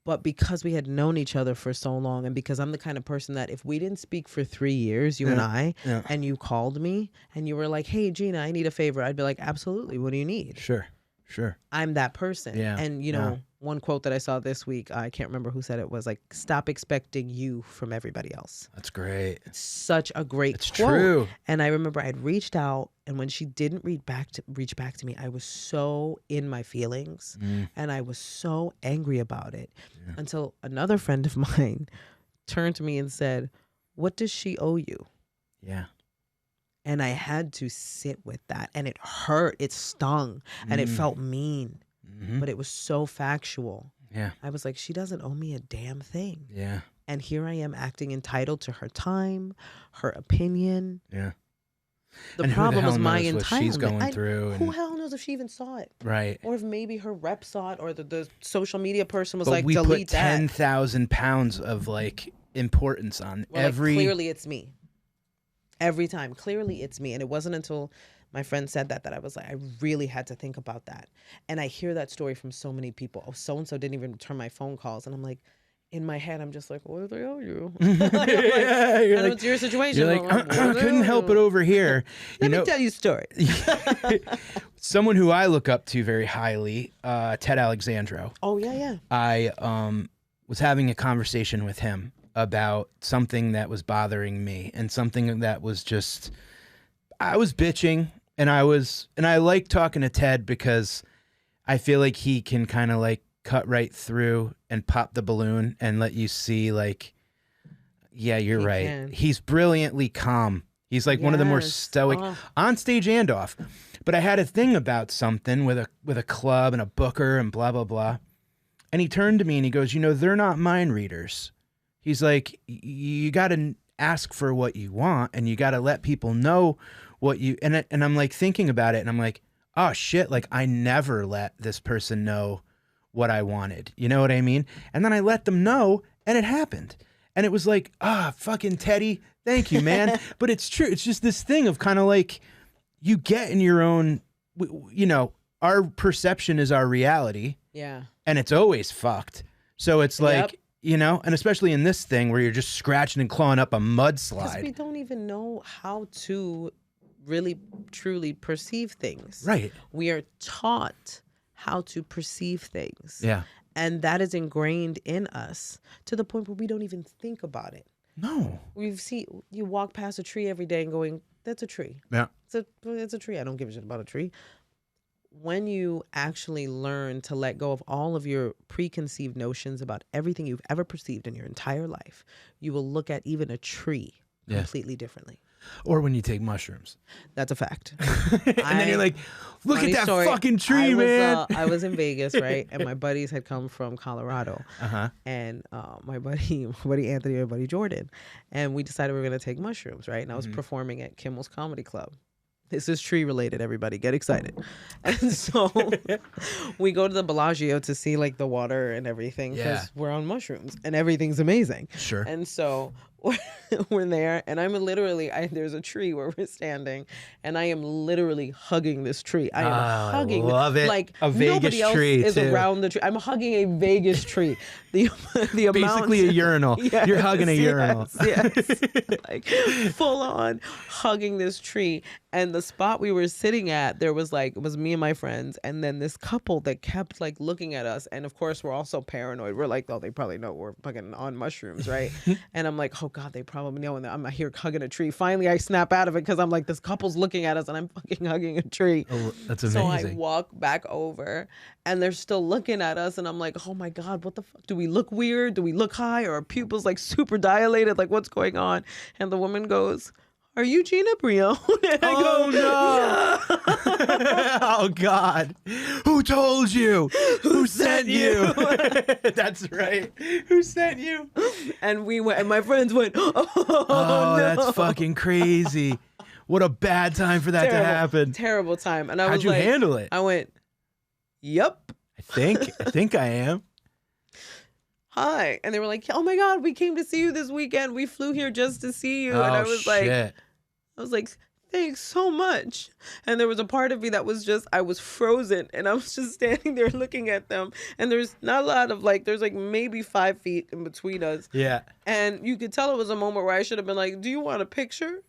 But because we had known each other for so long, and because I'm the kind of person that if we didn't speak for 3 years, you and I, and you called me and you were like, hey, Gina, I need a favor, I'd be like, absolutely. What do you need? Sure. Sure. I'm that person. Yeah. And, you know, one quote that I saw this week, I can't remember who said it, was like, stop expecting you from everybody else. That's great. It's such a great It's quote. true. And I remember I'd reached out, and when she didn't reach back to me, I was so in my feelings and I was so angry about it until another friend of mine turned to me and said, what does she owe you? Yeah. And I had to sit with that, and it hurt, it stung, and it felt mean, but it was so factual. Yeah. I was like, she doesn't owe me a damn thing. Yeah. And here I am acting entitled to her time, her opinion. Yeah. The and problem who the was hell my knows what entitlement. she's going through. Who hell knows if she even saw it? Right. Or if maybe her rep saw it, or the social media person was But like, we delete put 10,000 pounds of like importance on every. Like, clearly it's me. Every time. Clearly it's me. And it wasn't until my friend said that I was like, I really had to think about that. And I hear that story from so many people. Oh, so-and-so didn't even return my phone calls. And I'm like, in my head, I'm just like, what do they owe you? Like, I know it's your situation. You're like, I couldn't help it over here. Let me tell you a story. Someone who I look up to very highly, Ted Alexandro. Oh, yeah. I was having a conversation with him about something that was bothering me and something that was just, I was bitching, and I like talking to Ted because I feel like he can kind of like cut right through and pop the balloon and let you see like, yeah, you're right. Can. He's brilliantly calm. He's like one of the more stoic on stage and off. But I had a thing about something with a club and a booker and blah, blah, blah. And he turned to me and he goes, you know, they're not mind readers. He's like, you got to ask for what you want, and you got to let people know what you, and I'm like thinking about it, and I'm like, oh shit, like I never let this person know what I wanted. You know what I mean? And then I let them know, and it happened. And it was like, fucking Teddy, thank you, man. But it's true. It's just this thing of kind of like, you get in your own, you know, our perception is our reality. Yeah. And it's always fucked. So it's like, you know, and especially in this thing where you're just scratching and clawing up a mudslide. Because we don't even know how to really, truly perceive things. Right. We are taught how to perceive things. Yeah. And that is ingrained in us to the point where we don't even think about it. No. You walk past a tree every day and going, that's a tree. Yeah. It's a tree. I don't give a shit about a tree. When you actually learn to let go of all of your preconceived notions about everything you've ever perceived in your entire life, you will look at even a tree completely differently. Or when you take mushrooms. That's a fact. And then you're like, look at that story, fucking tree, man. I was in Vegas, right? And my buddies had come from Colorado. Uh-huh. And my buddy Anthony, my buddy Jordan. And we decided we were going to take mushrooms, right? And I was performing at Kimmel's Comedy Club. This is tree related, everybody. Get excited. And so we go to the Bellagio to see like the water and everything because we're on mushrooms and everything's amazing. Sure. And so we're there, and I'm literally, there's a tree where we're standing, and I am literally hugging this tree. I am hugging. I love it. Like a Vegas nobody else tree is too. around the tree. I'm hugging a Vegas tree. The amount. Basically a urinal. Yes, you're hugging a urinal. Yes. Like full on hugging this tree. And the spot we were sitting at, there was like, it was me and my friends, and then this couple that kept like looking at us. And of course, we're also paranoid. We're like, oh, they probably know we're fucking on mushrooms, right? And I'm like, oh God, they probably know. And I'm here hugging a tree. Finally, I snap out of it because I'm like, this couple's looking at us and I'm fucking hugging a tree. Oh, that's amazing. So I walk back over and they're still looking at us. And I'm like, oh my God, what the fuck? Do we look weird? Do we look high? Or are pupils like super dilated? Like what's going on? And the woman goes, are you Gina Brillon? No. Oh God. Who told you? Who sent you? That's right. Who sent you? And we went, and my friends went, oh no. That's fucking crazy. What a bad time for that to happen. Terrible time. And I How'd was you like, handle it? I went, yep. I think I am. Hi. And they were like, oh my God, we came to see you this weekend. We flew here just to see you. Oh, and I was shit. like, thanks so much. And there was a part of me that was just, I was frozen. And I was just standing there looking at them. And there's not a lot of like, there's like maybe 5 feet in between us. Yeah. And you could tell it was a moment where I should have been like, do you want a picture?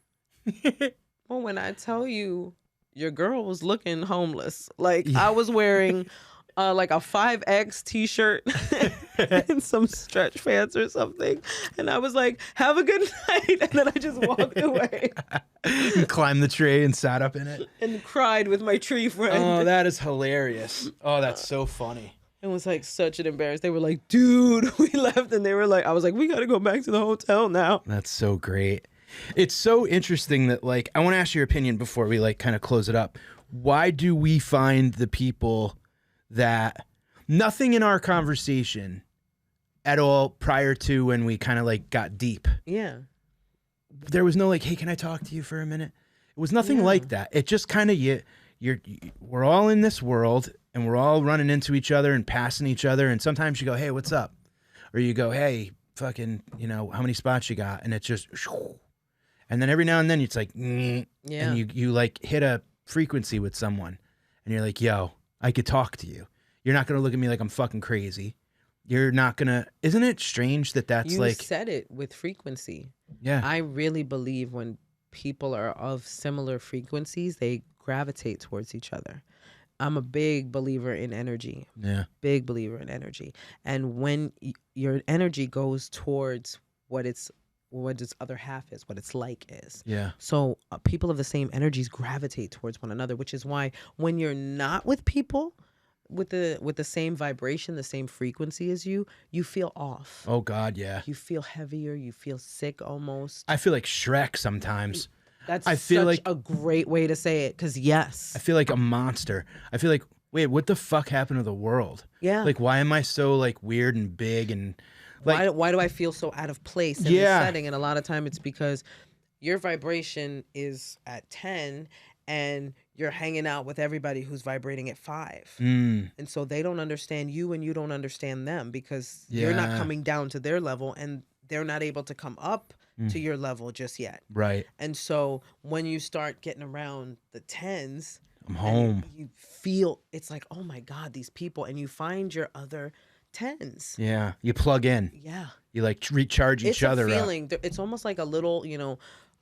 Well, when I tell you your girl was looking homeless. Like I was wearing like a 5X t-shirt and some stretch pants or something. And I was like, have a good night. And then I just walked away. You climbed the tree and sat up in it. And cried with my tree friend. Oh, that is hilarious. Oh, that's so funny. It was like such an embarrassment. They were like, dude, we left. And they were like, I was like, we got to go back to the hotel now. That's so great. It's so interesting that, like, I want to ask your opinion before we, like, kind of close it up. Why do we find the people that nothing in our conversation at all prior to when we kind of, like, got deep? Yeah. There was no, like, hey, can I talk to you for a minute? It was nothing like that. It just kind of, we're all in this world and we're all running into each other and passing each other. And sometimes you go, hey, what's up? Or you go, hey, fucking, you know, how many spots you got? And it's just, and then every now and then it's like, and you like hit a frequency with someone and you're like, yo, I could talk to you. You're not going to look at me like I'm fucking crazy. You're not going to, isn't it strange that that's you like. You said it with frequency. Yeah. I really believe when people are of similar frequencies, they gravitate towards each other. I'm a big believer in energy. Yeah. Big believer in energy. And when your energy goes towards what its other half is, what its like is. Yeah. So people of the same energies gravitate towards one another, which is why when you're not with people with the same vibration, the same frequency as you feel off. Oh God, yeah. You feel heavier. You feel sick almost. I feel like Shrek sometimes. I feel like a great way to say it, because yes. I feel like a monster. I feel like, wait, what the fuck happened to the world? Yeah. Like, why am I so like weird and big and like, why do I feel so out of place in this setting? And a lot of time it's because your vibration is at 10 and you're hanging out with everybody who's vibrating at 5. And so they don't understand you and you don't understand them because you're not coming down to their level and they're not able to come up to your level just yet. Right. And so when you start getting around the 10s, I'm home. You feel it's like, oh my God, these people, and you find your other 10s. Yeah. You plug in. Yeah. You like recharge each other. It's a feeling. It's almost like a little,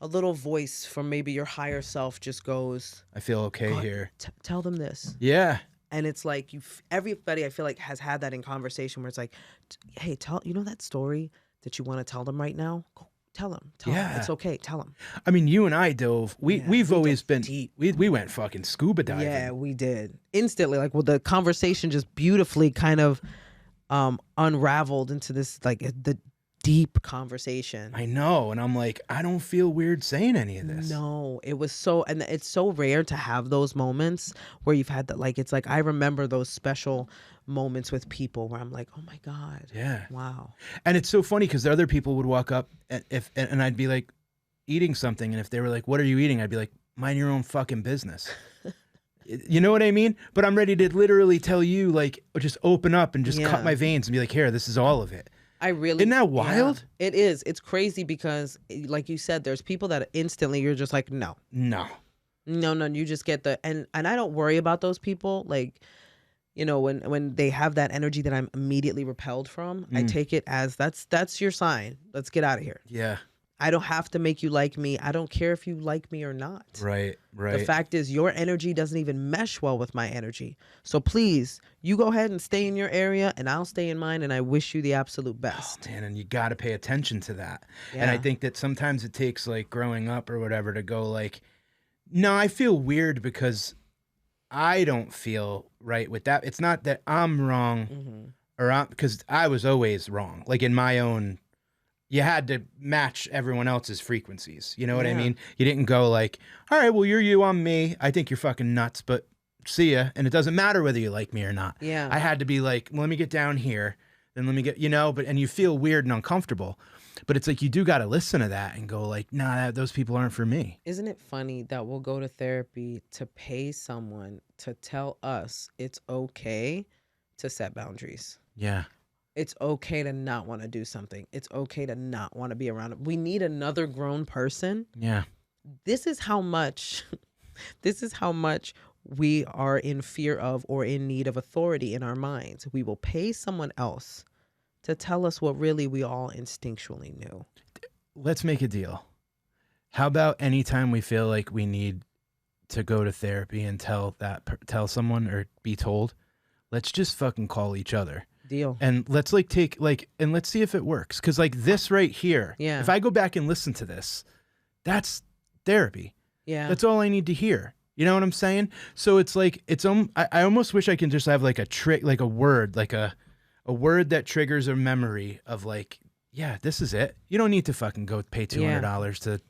a little voice from maybe your higher self just goes, I feel okay here. Tell them this. Yeah. And it's like everybody I feel like has had that in conversation where it's like, hey, that story that you want to tell them right now? Go tell them. Tell them. It's okay. Tell them. I mean, you and I dove. We've always been deep. We went fucking scuba diving. Yeah, we did. Instantly, like, well, the conversation just beautifully kind of unraveled into this, like, the deep conversation. I know. And I'm like, I don't feel weird saying any of this. No, it was so, and it's so rare to have those moments where you've had that, like, it's like, I remember those special moments with people where I'm like, oh my God. Yeah. Wow. And it's so funny because the other people would walk up and I'd be like eating something. And if they were like, what are you eating? I'd be like, mind your own fucking business. You know what I mean? But I'm ready to literally tell you, like, just open up and just cut my veins and be like, here, this is all of it. Isn't that wild? Yeah, it is. It's crazy because, like you said, there's people that instantly you're just like, no. You just get and I don't worry about those people. Like, when they have that energy that I'm immediately repelled from, I take it as that's your sign. Let's get out of here. Yeah. I don't have to make you like me. I don't care if you like me or not. Right. The fact is your energy doesn't even mesh well with my energy. So please, you go ahead and stay in your area and I'll stay in mine, and I wish you the absolute best. Oh, man, and you got to pay attention to that. Yeah. And I think that sometimes it takes, like, growing up or whatever to go like, no, I feel weird because I don't feel right with that. It's not that I'm wrong because I was always wrong. Like, in my own, you had to match everyone else's frequencies. You know what I mean? You didn't go like, all right, well, you're you, I'm me. I think you're fucking nuts, but see ya. And it doesn't matter whether you like me or not. Yeah. I had to be like, well, let me get down here. Then let me get, and you feel weird and uncomfortable. But it's like, you do got to listen to that and go like, nah, those people aren't for me. Isn't it funny that we'll go to therapy to pay someone to tell us it's okay to set boundaries? Yeah. It's okay to not want to do something. It's okay to not want to be around it. We need another grown person. Yeah. This is how much we are in fear of or in need of authority in our minds. We will pay someone else to tell us what really we all instinctually knew. Let's make a deal. How about anytime we feel like we need to go to therapy and tell someone or be told, let's just fucking call each other. Deal. And let's and let's see if it works. Cause like this right here, Yeah. if I go back and listen to this, that's therapy. Yeah. That's all I need to hear. You know what I'm saying? So it's like, I almost wish I can just have like a trick, like a word, like a word that triggers a memory of like, yeah, this is it. You don't need to fucking go pay $200 to.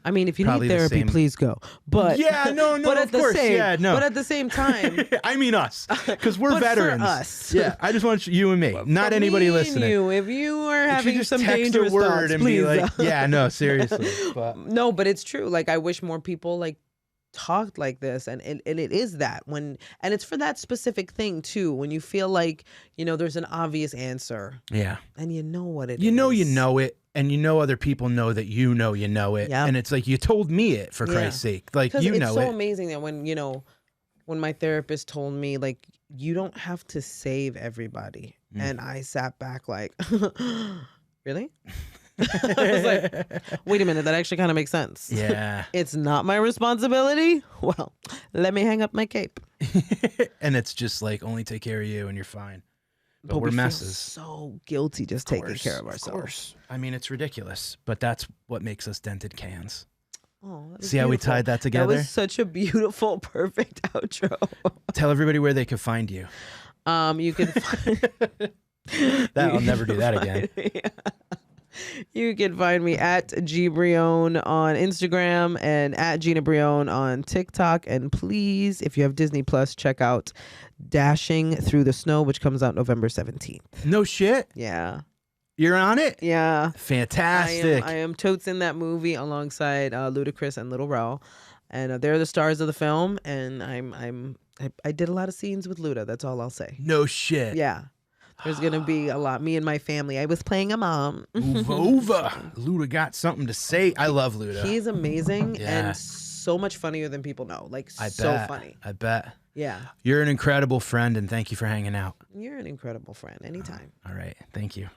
I mean, if you Probably need the therapy, same- please go. But Yeah, no, but of at the course, same, yeah, no. But at the same time, I mean us, because we're but veterans. For us. Yeah, I just want you and me, not For anybody me and listening. you, if you are You should having just some text a dangerous word thoughts, and please. be like, yeah, no, seriously. But No, but it's true. Like I wish more people like talked like this, and it is that and it's for that specific thing too. When you feel like there's an obvious answer, yeah, and you know what it is. you know it, and other people know that you know it, Yep. and it's like you told me it for Christ's sake, like Because you it's know so it. amazing that when my therapist told me like you don't have to save everybody, and I sat back like, really? I was like, wait a minute, that actually kind of makes sense. Yeah, It's not my responsibility. Well, let me hang up my cape. and it's just like only take care of you and you're fine. But we're we feel messes. so guilty just taking care of ourselves. Of course. I mean, it's ridiculous, but that's what makes us dented cans. Oh, that was See how we beautiful. tied that together? That was such a beautiful, perfect outro. Tell everybody where they could find you. You can find, I'll never do that again. You can find me at G Brillon on Instagram and at Gina Brillon on TikTok. And please, if you have Disney Plus, check out Dashing Through the Snow, which comes out November 17th. No shit. Yeah. You're on it? Yeah. Fantastic. I am totes in that movie alongside Ludacris and Lil Rel. And they're the stars of the film. And I did a lot of scenes with Luda. That's all I'll say. No shit. Yeah. There's going to be a lot. Me and my family. I was playing a mom. Uva. Luda got something to say. I love Luda. He's amazing Yeah. and so much funnier than people know. Like, I so bet. funny. I bet. Yeah. You're an incredible friend, and thank you for hanging out. You're an incredible friend. Anytime. All right. Thank you.